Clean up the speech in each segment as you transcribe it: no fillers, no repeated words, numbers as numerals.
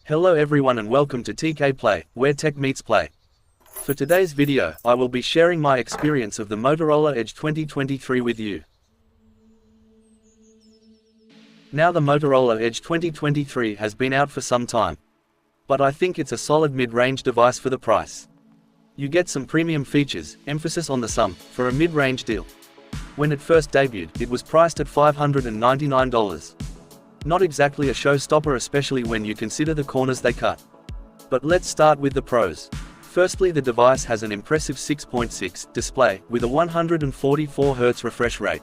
Hello everyone and welcome to TK Play, where tech meets play. For today's video, I will be sharing my experience of the Motorola Edge 2023 with you. Now the Motorola Edge 2023 has been out for some time, but I think it's a solid mid-range device for the price. You get some premium features, emphasis on the some, for a mid-range deal. When it first debuted, it was priced at $599. Not exactly a showstopper, especially when you consider the corners they cut. But let's start with the pros. Firstly, the device has an impressive 6.6 display, with a 144Hz refresh rate.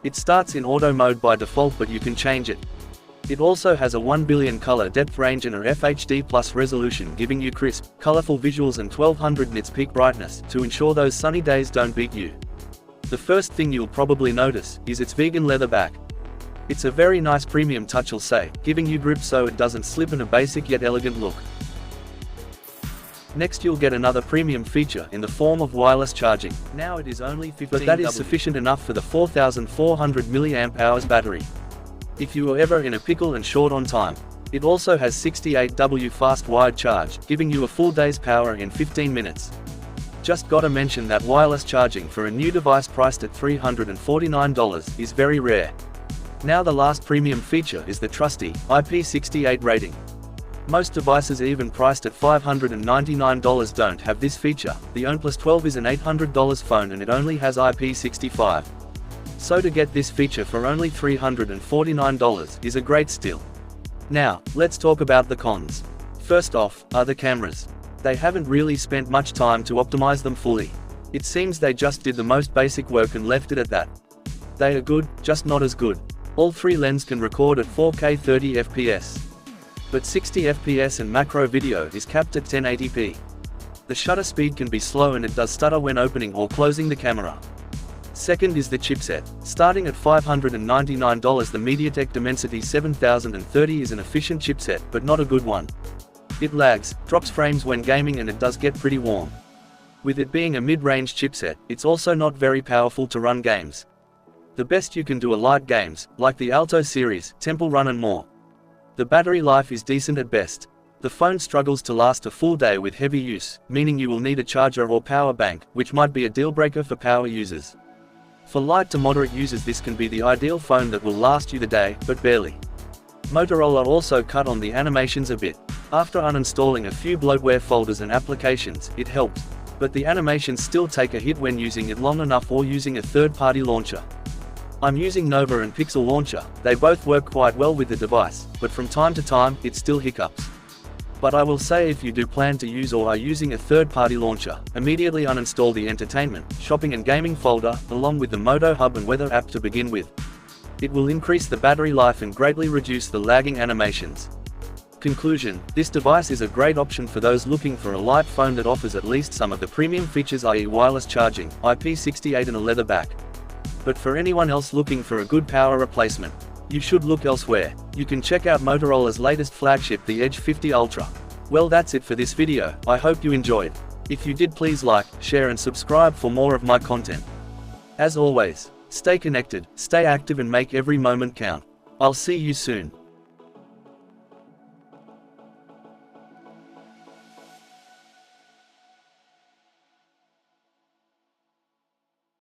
It starts in auto mode by default, but you can change it. It also has a 1 billion color depth range and a FHD plus resolution, giving you crisp, colorful visuals and 1200 nits peak brightness, to ensure those sunny days don't beat you. The first thing you'll probably notice is its vegan leather back. It's a very nice premium touch, I'll say, giving you grip so it doesn't slip, in a basic yet elegant look. Next, you'll get another premium feature in the form of wireless charging. Now it is only 15 but that is sufficient enough for the 4400 mAh battery. If you are ever in a pickle and short on time. It also has 68W fast wired charge, giving you a full day's power in 15 minutes. Just gotta mention that wireless charging for a new device priced at $349 is very rare. Now the last premium feature is the trusty IP68 rating. Most devices even priced at $599 don't have this feature. The OnePlus 12 is an $800 phone and it only has IP65. So to get this feature for only $349 is a great steal. Now, let's talk about the cons. First off, are the cameras. They haven't really spent much time to optimize them fully. It seems they just did the most basic work and left it at that. They are good, just not as good. All three lenses can record at 4K 30fps. But 60fps and macro video is capped at 1080p. The shutter speed can be slow and it does stutter when opening or closing the camera. Second is the chipset. Starting at $599, the MediaTek Dimensity 7030 is an efficient chipset, but not a good one. It lags, drops frames when gaming, and it does get pretty warm. With it being a mid-range chipset, it's also not very powerful to run games. The best you can do are light games, like the Alto series, Temple Run and more. The battery life is decent at best. The phone struggles to last a full day with heavy use, meaning you will need a charger or power bank, which might be a deal breaker for power users. For light to moderate users, this can be the ideal phone that will last you the day, but barely. Motorola also cut on the animations a bit. After uninstalling a few bloatware folders and applications, it helped. But the animations still take a hit when using it long enough or using a third-party launcher. I'm using Nova and Pixel Launcher. They both work quite well with the device, but from time to time, it still hiccups. But I will say, if you do plan to use or are using a third-party launcher, immediately uninstall the entertainment, shopping and gaming folder, along with the Moto Hub and Weather app to begin with. It will increase the battery life and greatly reduce the lagging animations. Conclusion: this device is a great option for those looking for a light phone that offers at least some of the premium features, i.e. wireless charging, IP68 and a leather back. But for anyone else looking for a good power replacement, you should look elsewhere. You can check out Motorola's latest flagship, the Edge 50 Ultra. Well, that's it for this video. I hope you enjoyed. If you did, please like, share and subscribe for more of my content. As always, stay connected, stay active and make every moment count. I'll see you soon.